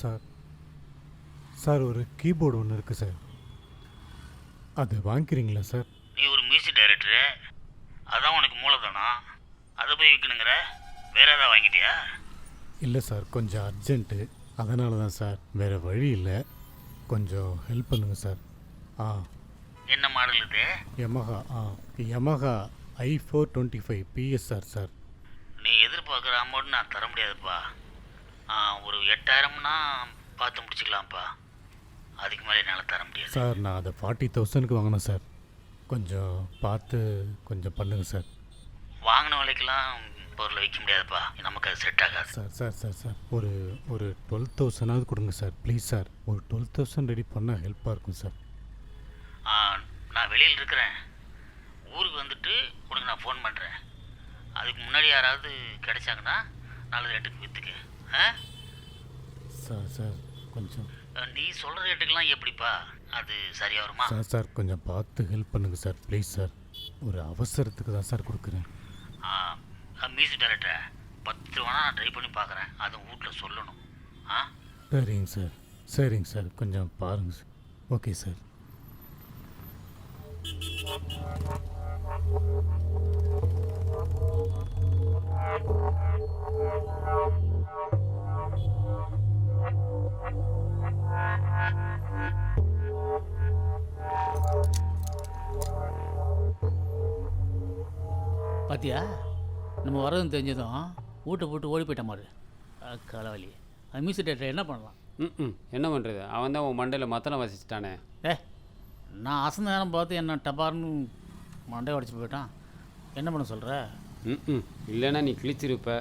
Sir sir ஒரு keyboard ஒன்று இருக்குது சார், அது வாங்கிக்கிறீங்களா சார்? நீ ஒரு மியூசிக் டைரக்டரு, அதான் உனக்கு மூலதனம், அதை போய் விற்கணுங்கிற. வேற ஏதாவது வாங்கிட்டியா? இல்லை சார், கொஞ்சம் அர்ஜென்ட்டு, அதனால தான் சார், வேறு வழி இல்லை, கொஞ்சம் ஹெல்ப் பண்ணுங்கள் சார். என்ன மாடல் இது? Yamaha i425 PSR sir. நீ எதிர்பார்க்குற அமௌண்ட் நான் தர முடியாதுப்பா. ஒரு 8000னா பார்த்து முடிச்சுக்கலாம்ப்பா, அதுக்கு மேலே என்னால் தர முடியாது சார். நான் அதை 40,000க்கு வாங்கினேன் சார், கொஞ்சம் பார்த்து கொஞ்சம் பண்ணுங்கள் சார். வாங்கின விலைக்கெல்லாம் பொருளை விற்க முடியாதுப்பா, நமக்கு அது செட் ஆகாது சார். சார் சார் சார் ஒரு 12,000 கொடுங்க சார், ப்ளீஸ் சார். ஒரு 12,000 ரெடி பண்ணால் ஹெல்ப்பாக இருக்கும் சார். நான் வெளியில் இருக்கிறேன், ஊருக்கு வந்துட்டு உனக்கு நான் ஃபோன் பண்ணுறேன். அதுக்கு முன்னாடி யாராவது கிடைச்சாங்கன்னா நாலு ரேட்டுக்கு விற்றுக்கு. சார் சார் கொஞ்சம் நீ சொல்கிற ரேட்டுக்கெல்லாம் எப்படிப்பா அது சரியாக வருமா? சார் சார் கொஞ்சம் பார்த்து ஹெல்ப் பண்ணுங்கள் சார், ப்ளீஸ் சார். ஒரு அவசரத்துக்கு தான் சார் கொடுக்குறேன். மியூசிக் டைரக்டர் 10 ரூபா நான் ட்ரை பண்ணி பார்க்குறேன், அதுவும் வீட்டில் சொல்லணும். சரிங்க சார், சரிங்க சார், கொஞ்சம் பாருங்கள் சார். Okay sir. பாத்தியா, நம்ம வரதுன்னு தெரிஞ்சதும் வீட்டை போட்டு ஓடி போயிட்ட மாதிரி கலவலி. அது மியூசிக் டேரக்டர் என்ன பண்ணலாம்? என்ன பண்ணுறது, அவன் தான் உன் மண்டையில் மத்தனம் வசிச்சிட்டானே. நான் அசந்த நேரம் பார்த்து என்ன டபார்னு மண்டை உடச்சி போயிட்டான். என்ன பண்ண சொல்கிற? இல்லைன்னா நீ கிழிச்சிருப்ப.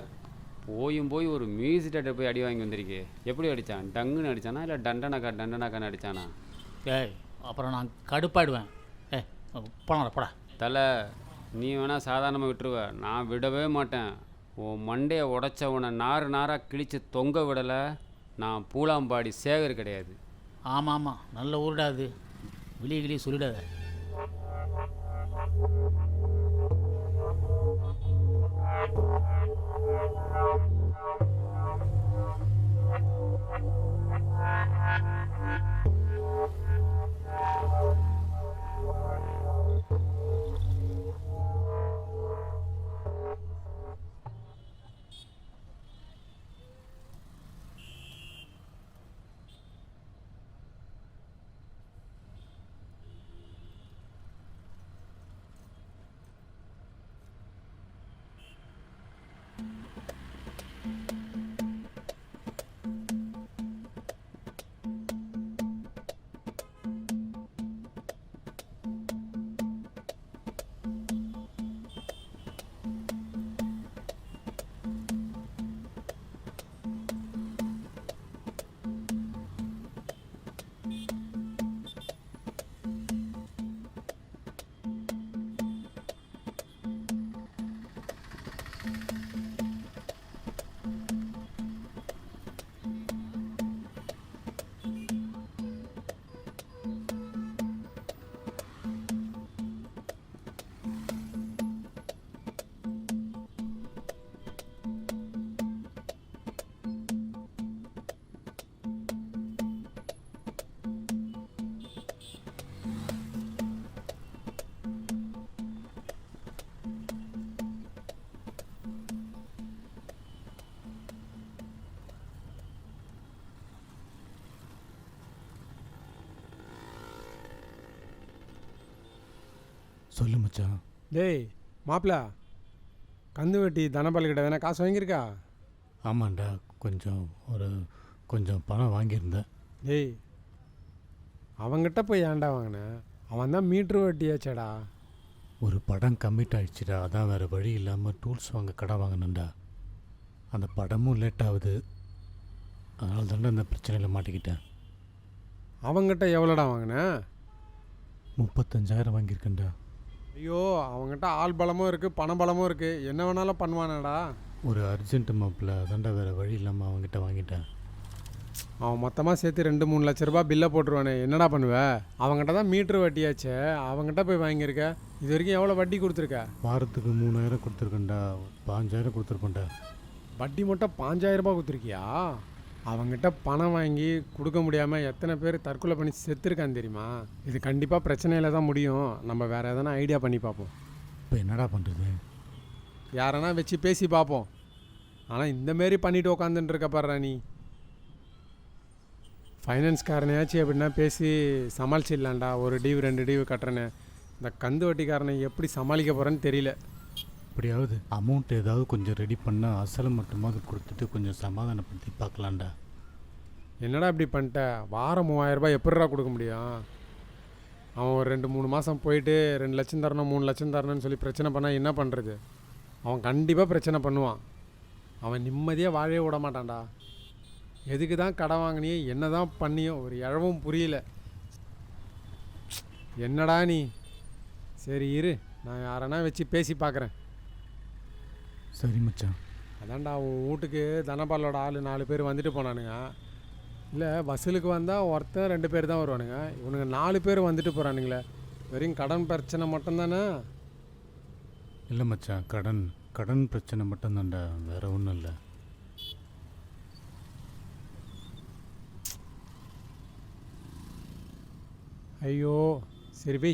போய் ஒரு மியூசிக் டேரக்டர் போய் அடி வாங்கி வந்திருக்கு. எப்படி அடித்தான்? டங்குன்னு அடித்தானா இல்லை டண்டனாக்கான்னு அடித்தானா? அப்புறம் நான் கடுப்பாயிடுவேன். போடா தலை, நீ வேணால் சாதாரணமாக விட்டுருவ, நான் விடவே மாட்டேன். உன் மண்டையை உடச்சவனை நாராக கிழித்து தொங்க விடலை, நான் பூலாம்பாடி சேகர் கிடையாது. ஆமாம், நல்ல ஊருடாது, விழிய சொல்லிடாத. சொல்லு மச்சான். டேய் மாப்பிள்ள, கந்து வெட்டி தனபால்கிட்ட வேணா காசு வாங்கியிருக்கா? ஆமாண்டா, கொஞ்சம் பணம் வாங்கியிருந்தேன். டேய், அவங்கிட்ட போய் ஏன்டா வாங்கினேன்? அவன் தான் மீட்ரு வெட்டியாச்சேடா. ஒரு படம் கம்மிட் ஆகிடுச்சுடா, அதான் வேறு வழி இல்லாமல் டூல்ஸ் வாங்க கடை வாங்கினேன்டா. அந்த படமும் லேட் ஆகுது, அதனால தாண்டா இந்த பிரச்சனையில் மாட்டிக்கிட்டேன். அவங்கிட்ட எவ்வளோடா வாங்கினேன்? 35,000 வாங்கியிருக்கேன்டா. ஐயோ, அவங்ககிட்ட ஆள் பலமும் இருக்குது, பண பலமும் இருக்குது, என்ன வேணாலும் பண்ணுவானடா. ஒரு அர்ஜென்ட்டு மாப்பிள்ள, அதாண்டா வேறு வழி இல்லாமல் அவங்ககிட்ட வாங்கிட்டேன். அவன் மொத்தமாக சேர்த்து 2-3 லட்ச ரூபா பில்லை போட்டுருவானே, என்னடா பண்ணுவேன்? அவங்ககிட்ட தான் மீட்ரு வட்டியாச்சே, அவங்ககிட்ட போய் வாங்கியிருக்க. இது வரைக்கும் எவ்வளோ வட்டி கொடுத்துருக்க? வாரத்துக்கு 3,000 கொடுத்துருக்கேன்டா, 5,000 கொடுத்துருப்பேன்டா. வட்டி மட்டும் 5,000 ரூபா கொடுத்துருக்கியா? அவங்ககிட்ட பணம் வாங்கி கொடுக்க முடியாமல் எத்தனை பேர் தற்கொலை பண்ணி செத்துருக்கான்னு தெரியுமா? இது கண்டிப்பாக பிரச்சனையில் தான் முடியும். நம்ம வேறு எதனா ஐடியா பண்ணி பார்ப்போம். இப்போ என்னடா பண்ணுறது? யாரனா வச்சு பேசி பார்ப்போம். ஆனால் இந்தமாரி பண்ணிட்டு உக்காந்துட்டு இருக்க பாடுறா நீ. ஃபைனான்ஸ்காரனையாச்சும் எப்படின்னா பேசி சமாளிச்சிடலாம்டா. ஒரு டியூ 2 டியூ கட்டுறேன்னு. இந்த கந்து வட்டிக்காரனை எப்படி சமாளிக்க போகிறேன்னு தெரியல. எப்படியாவது அமௌண்ட் ஏதாவது கொஞ்சம் ரெடி பண்ணால் அசலை மட்டுமாவது கொடுத்துட்டு கொஞ்சம் சமாதானப்படுத்தி பார்க்கலாம்டா. என்னடா இப்படி பண்ணிட்ட? வாரம் 3000 ரூபாய் எப்படிடா கொடுக்க முடியும்? அவன் ஒரு 2-3 மாதம் போயிட்டு 2 லட்சம் தரணும் 3 லட்சம் தரணும்னு சொல்லி பிரச்சனை பண்ணால் என்ன பண்ணுறது? அவன் கண்டிப்பாக பிரச்சனை பண்ணுவான். அவன் நிம்மதியாக வாழவே விட மாட்டான்டா. எதுக்கு தான் கடன் வாங்கினியோ என்ன தான் பண்ணியோ ஒரு இழவும் புரியல. என்னடா நீ? சரி இரு, நான் யாரனா வச்சு பேசி பார்க்குறேன். சரி மச்சான். அதான்டா உன் வீட்டுக்கு தனபாலோட ஆள் 4 பேர் வந்துட்டு போனானுங்க. இல்லை வசூலுக்கு வந்தால் ஒருத்தன் 2 பேர் தான் வருவானுங்க. இவனுங்க 4 பேர் வந்துட்டு போகிறானுங்களே. வெறும் கடன் பிரச்சனை மட்டும்தானே? இல்லை மச்சான், கடன் பிரச்சனை மட்டும்தான்டா, வேற ஒன்றும் இல்லை. ஐயோ சரி வை.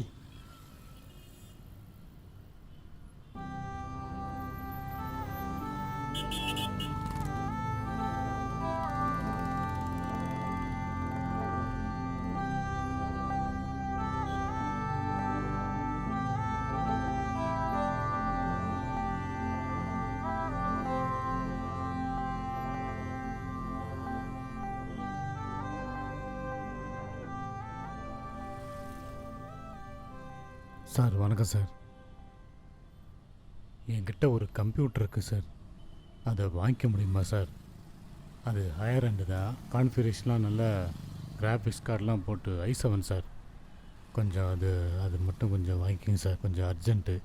சார் வணக்கம் சார். என்கிட்ட ஒரு கம்ப்யூட்டர் இருக்குது சார், அதை வாங்கிக்க முடியுமா சார்? அது ஹையர் ஹேண்டு தான், கான்ஃபிகரேஷன்லாம் நல்லா கிராஃபிக்ஸ் கார்டெலாம் போட்டு i7 சார். கொஞ்சம் அது மட்டும் கொஞ்சம் வாங்கிக்கோங்க சார், கொஞ்சம் அர்ஜென்ட்டு.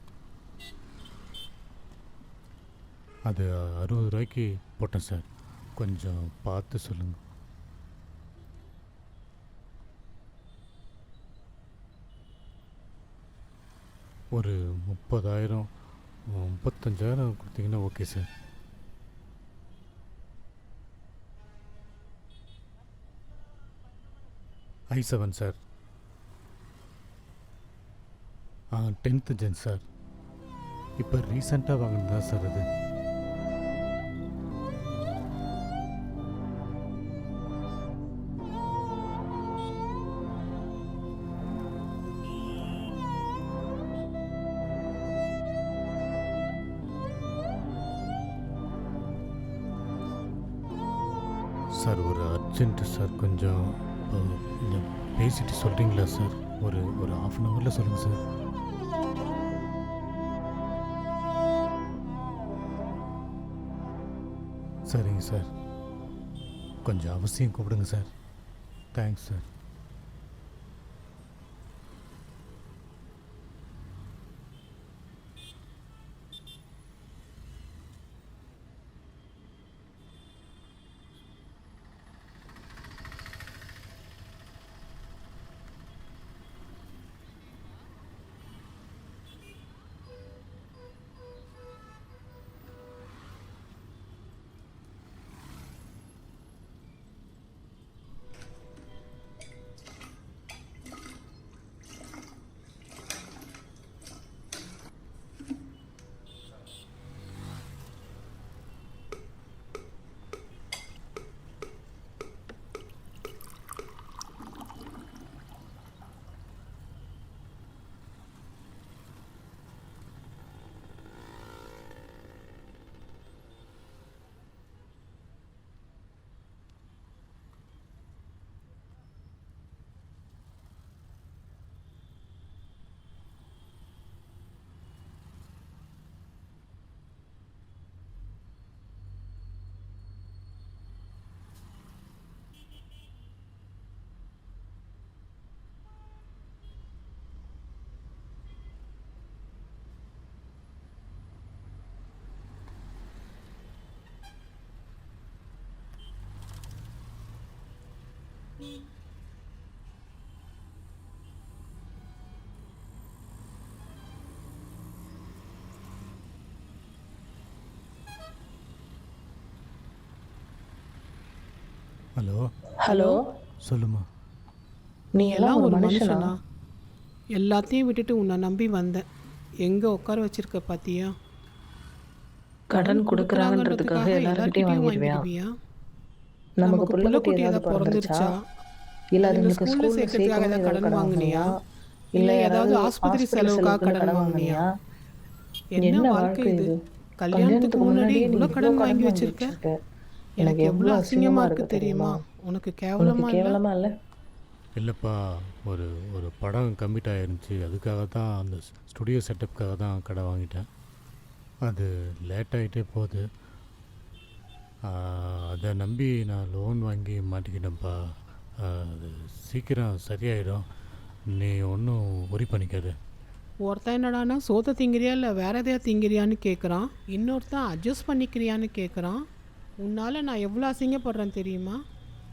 அது 60 ரூபாய்க்கு போட்டேன் சார், கொஞ்சம் பார்த்து சொல்லுங்கள். ஒரு 30,000 35,000 கொடுத்தீங்கன்னா okay sir. i7 sir. 10th gen sir. இப்போ ரீசெண்டாக வாங்கினது தான் சார் அது. சார் ஒரு அர்ஜென்ட்டு சார், கொஞ்சம் கொஞ்சம் பேசிட்டு சொல்கிறீங்களா சார்? ஒரு 1/2 ஹவரில் சொல்லுங்கள் சார். சரிங்க சார், கொஞ்சம் அவசியம் கூப்பிடுங்க sir. Thanks sir. Hello, hello, சொல்லுமா. நீ எல்லாம் ஒரு மனுஷனா? எல்லாத்தையும் விட்டுட்டு உன்னை நம்பி வந்தேன். எங்கே உட்கார வச்சிருக்க பாத்தியா? கடன் கொடுக்குறாங்கன்றதுக்காக எல்லார்கிட்டையும் வாங்கிடுவியா? நமக்கு புள்ள குட்டி ஏதாவது பிறந்துருச்சா? இல்லை அதுங்களுக்கு ஸ்கூலில் சேர்க்கறதுக்காக ஏதாவது கடன் வாங்கினியா? இல்லை ஏதாவது ஆஸ்பத்திரி செலவுக்காக கடன் வாங்கினியா? என்ன வாழ்க்கை இது? கல்யாணத்துக்கு முன்னாடி இவ்வளோ கடன் வாங்கி வச்சிருக்க. எனக்கு எவ்வளோ அசிங்கமாக இருக்கு தெரியுமா? உனக்கு கேவலமா இல்லை? இல்லைப்பா, ஒரு ஒரு படம் கம்மிட் ஆயிருந்துச்சு. அதுக்காக தான், அந்த ஸ்டுடியோ செட்டப்புக்காக தான் கடை வாங்கிட்டேன். அது லேட் ஆகிட்டே போகுது. அதை நம்பி நான் லோன் வாங்கி மாட்டிக்கிட்டேன்ப்பா. அது சீக்கிரம் சரியாயிடும். நீ ஒன்றும் ஒரி பண்ணிக்காது. ஒருத்தன் என்னடானா சோத்தை திங்கிறியா இல்லை வேற எதையா திங்கிறியான்னு கேட்குறான். இன்னொருத்தன் அட்ஜஸ்ட் பண்ணிக்கிறியான்னு கேட்குறான். உன்னால் நான் எவ்வளோ அசிங்கப்படுறேன் தெரியுமா?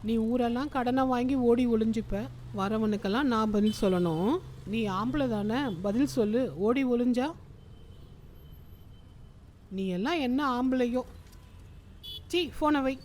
நீ ஊரெல்லாம் கடனை வாங்கி ஓடி ஒளிஞ்சுப்ப. வரவனுக்கெல்லாம் நான் பதில் சொல்லணும். நீ ஆம்பளை தானே, பதில் சொல்லு. ஓடி ஒளிஞ்சா நீ எல்லாம் என்ன ஆம்பளையோ? சீ, ஃபோனை வை.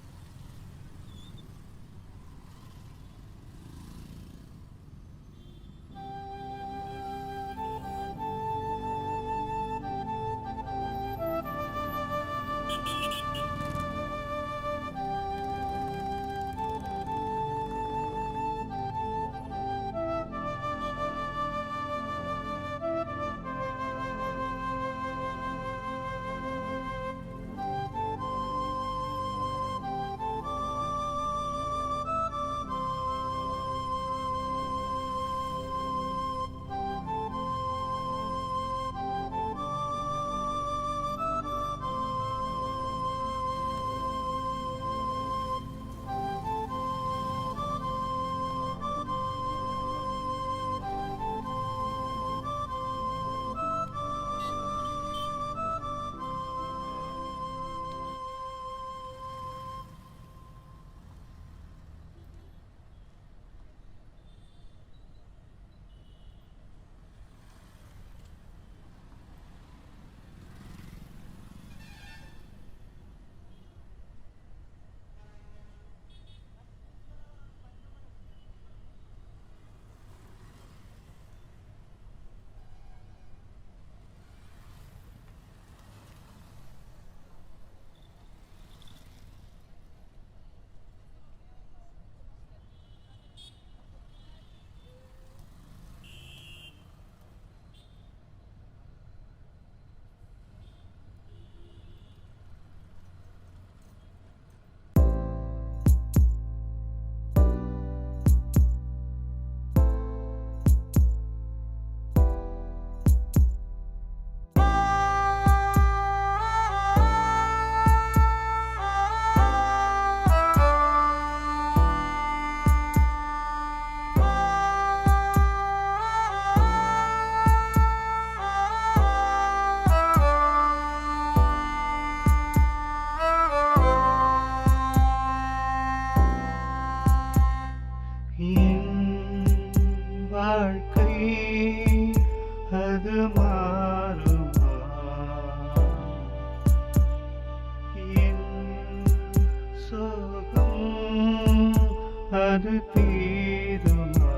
அது தீருமா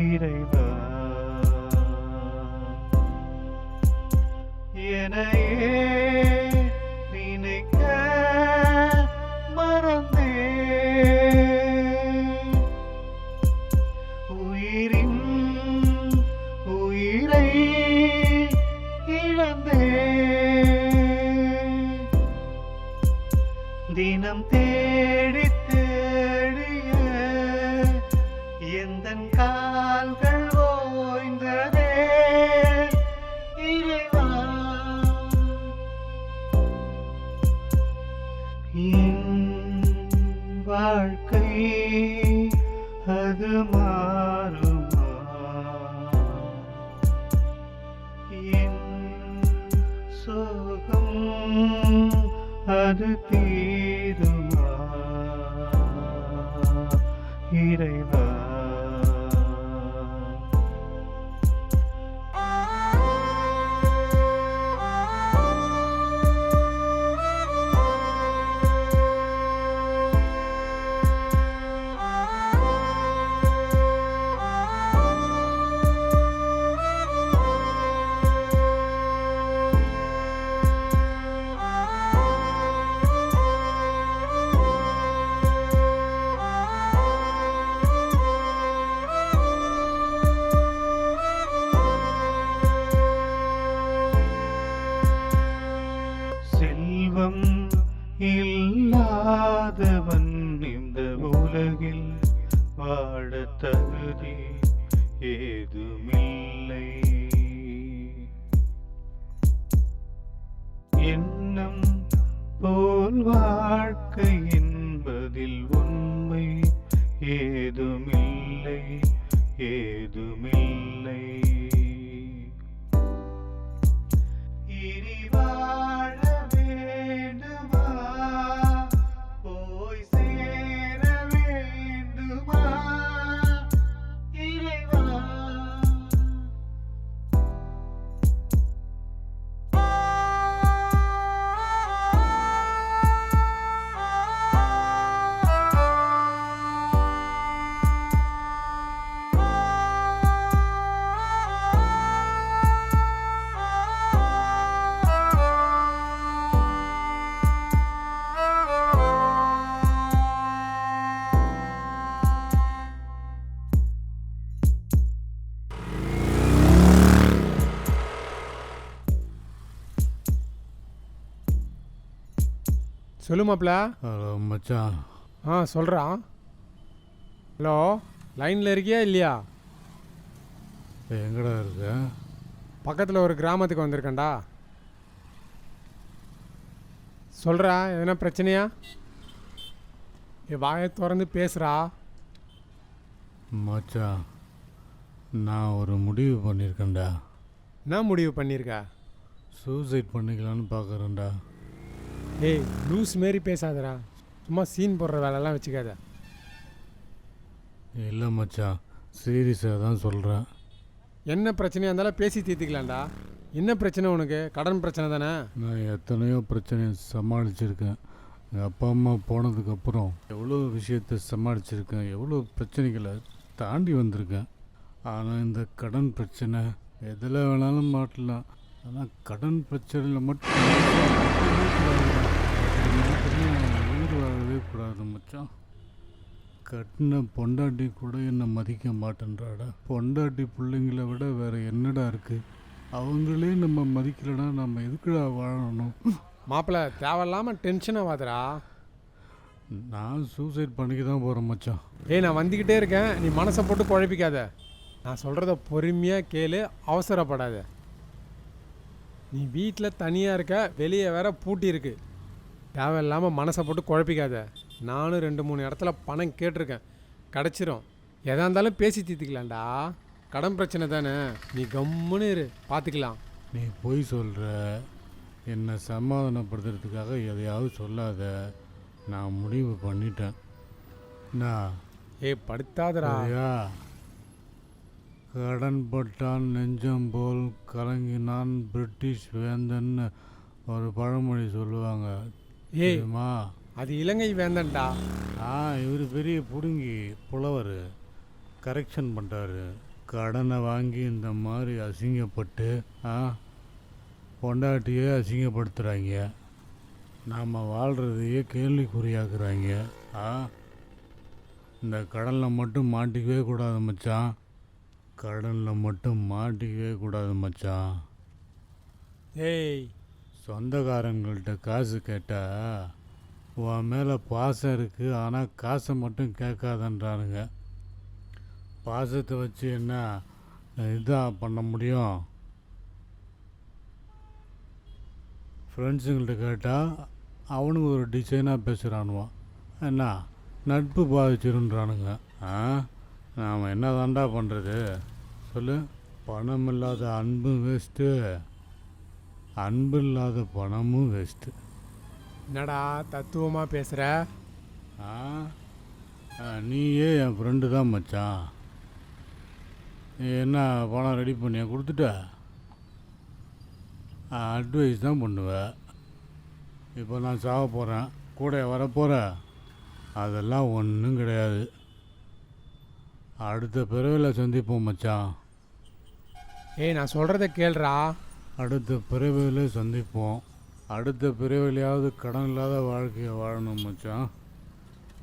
இறைவா? என்னையே நினைக்க மறந்தே, உயிரின் உயிரை இழந்தே, தினம் தேடி தேடிய எந்தன் கால்கள் ஓய்ந்ததே இறைவா. என் வாழ்க்கை அது மாறுமா? என் சோகம் அது தீருமா இறைவா? தகுதி ஏதுமில்லை. எண்ணம் போல் வாழ்க்கை என்பதில் உண்மை ஏதுமில்லை, ஏதுமில்லை. இனி வாழ வேண்டுமா, போய் சேர வேண்டுமா, இறைவா. சொல்லு மாப்ள. ஹலோ மச்சான். சொல்கிறான். ஹலோ, லைனில் இருக்கியா இல்லையா? எங்கடா இருக்க? பக்கத்தில் ஒரு கிராமத்துக்கு வந்திருக்கேன்டா. சொல்கிறா, எதனா பிரச்சனையா? வாயை திறந்து பேசுகிறா. மச்சான், நான் ஒரு முடிவு பண்ணியிருக்கேன்டா. என்ன முடிவு பண்ணியிருக்க? சூசைட் பண்ணிக்கலான்னு பார்க்குறேன்டா. ஏய், லூஸ் மாரி பேசாதடா. சும்மா சீன் போடுற வேலைலாம் வச்சுக்காத. இல்லை மச்சான், சீரியஸாக தான் சொல்கிறேன். என்ன பிரச்சனையாக இருந்தாலும் பேசி தீர்த்துக்கலாம்டா. என்ன பிரச்சனை உனக்கு? கடன் பிரச்சனை தானே? நான் எத்தனையோ பிரச்சனையை சமாளிச்சிருக்கேன். எங்கள் அப்பா அம்மா போனதுக்கப்புறம் எவ்வளோ விஷயத்தை சமாளிச்சிருக்கேன், எவ்வளோ பிரச்சனைகளை தாண்டி வந்திருக்கேன். ஆனால் இந்த கடன் பிரச்சனை எதில் வேணாலும் மாட்டலாம். ஆனால் கடன் பிரச்சனையில் மட்டும் உயிர் வாழவே கூடாது மச்சான். கட்டின பொண்டாட்டி கூட என்னை மதிக்க மாட்டேன்றாடா. பொண்டாட்டி பிள்ளைங்களை விட வேறு என்னடா இருக்குது? அவங்களே நம்ம மதிக்கலைன்னா நம்ம எதுக்குடா வாழணும்? மாப்பிள்ளை, தேவையில்லாமல் டென்ஷன் ஆகாதடா. நான் சூசைட் பண்ணிக்க தான் போகிறேன் மச்சான். ஏய், நான் வந்துக்கிட்டே இருக்கேன். நீ மனசை போட்டு குழப்பிக்காத. நான் சொல்கிறத பொறுமையாக கேளு, அவசரப்படாத. நீ வீட்டில் தனியாக இருக்க, வெளியே வேற பூட்டி இருக்கு. தேவையில்லாமல் மனசை போட்டு குழப்பிக்காத. நானும் 2-3 இடத்துல பணம் கேட்டிருக்கேன், கிடச்சிரும். எதா இருந்தாலும் பேசி தீர்த்துக்கலாம்டா. கடன் பிரச்சனை தானே, நீ கம்முன்னு இரு, பார்த்துக்கலாம். நீ பொய் சொல்கிற. என்னை சமாதானப்படுத்துறதுக்காக எதையாவது சொல்லாத. நான் முடிவு பண்ணிட்டேன். நான் ஏய், படுத்தாதடா. சரியா? கடன் பட்டான் நெஞ்சம் போல் கலங்கினான் பிரிட்டிஷ் வேந்தன்னு ஒரு பழமொழி சொல்லுவாங்க. ஏய், தெரியுமா? அது இலங்கை வேந்தன்டா. இவர் பெரிய பிடுங்கி புலவர், கரெக்ஷன் பண்ணுறாரு. கடனை வாங்கி இந்த மாதிரி அசிங்கப்பட்டு பொண்டாட்டியே அசிங்கப்படுத்துகிறாங்க. நாம் வாழ்கிறதையே கேள்விக்குறியாக்குறாங்க. இந்த கடனில் மட்டும் மாட்டிக்கவே கூடாது மச்சான். கடனில் மட்டும் மாட்டிக்கவே கூடாது மச்சான். ஏய், சொந்தக்காரங்கள்ட்ட காசு கேட்டால் உன் மேலே பாசம் இருக்குது, ஆனால் காசை மட்டும் கேட்காதன்றானுங்க. பாசத்தை வச்சு என்ன இதாக பண்ண முடியும்? ஃப்ரெண்ட்ஸுங்கள்ட்ட கேட்டால் அவனுங்க ஒரு டிசைனாக பேசுகிறானுவான். என்ன நட்பு பாதிச்சிருன்றானுங்க. நாம் என்ன தாண்டா பண்ணுறது சொல்லு? பணம் இல்லாத அன்பும் வேஸ்ட்டு, அன்பு இல்லாத பணமும் வேஸ்ட்டு. என்னடா தத்துவமாக பேசுகிற? நீயே என் ஃப்ரெண்டு தான் மச்சான். நீ என்ன பணம் ரெடி பண்ணியா கொடுத்துட்ட? அட்வைஸ் தான் பண்ணுவேன். இப்போ நான் சாக போகிறேன், கூட வரப்போகிறேன். அதெல்லாம் ஒன்றும் கிடையாது. அடுத்த பிறவியில் சந்திப்போம் மச்சான். ஏய், நான் சொல்கிறத கேள்றா. அடுத்த பிறவியில் சந்திப்போம். அடுத்த பிறவிலையாவது கடன் இல்லாத வாழ்க்கையை வாழணும் மச்சான்.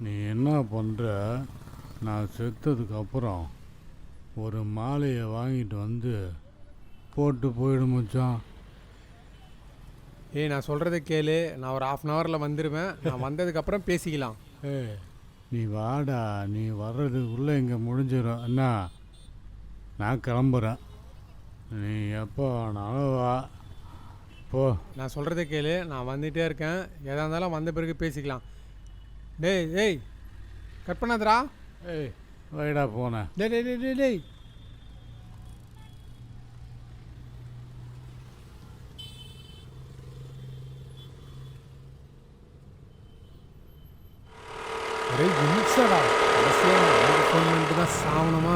நீ என்ன பண்ணுற? நான் செத்ததுக்கப்புறம் ஒரு மாலையை வாங்கிட்டு வந்து போட்டு போயிடும் மச்சான். ஏய், நான் சொல்கிறத கேளு. நான் ஒரு 1/2 hourல வந்துடுவேன். நான் வந்ததுக்கப்புறம் பேசிக்கலாம். நீ வாடா, நீ வர்றதுக்குள்ளே இங்கே முடிஞ்சிடும் அண்ணா. நான் கிளம்புறேன், நீ எப்போ வேணாலும் வா. போ. நான் சொல்கிறத கேளு, நான் வந்துகிட்டே இருக்கேன். எதாக இருந்தாலும் வந்த பிறகு பேசிக்கலாம். டேய் டேய் கட் பண்ணாதடா. ஏய் வைடா போனேன். டேய் டேய் டேய் டேய் டேய் ஒரே இன்சடா. கடைசியாக ஃபோன் பண்ணிட்டு தான் சாவணமா.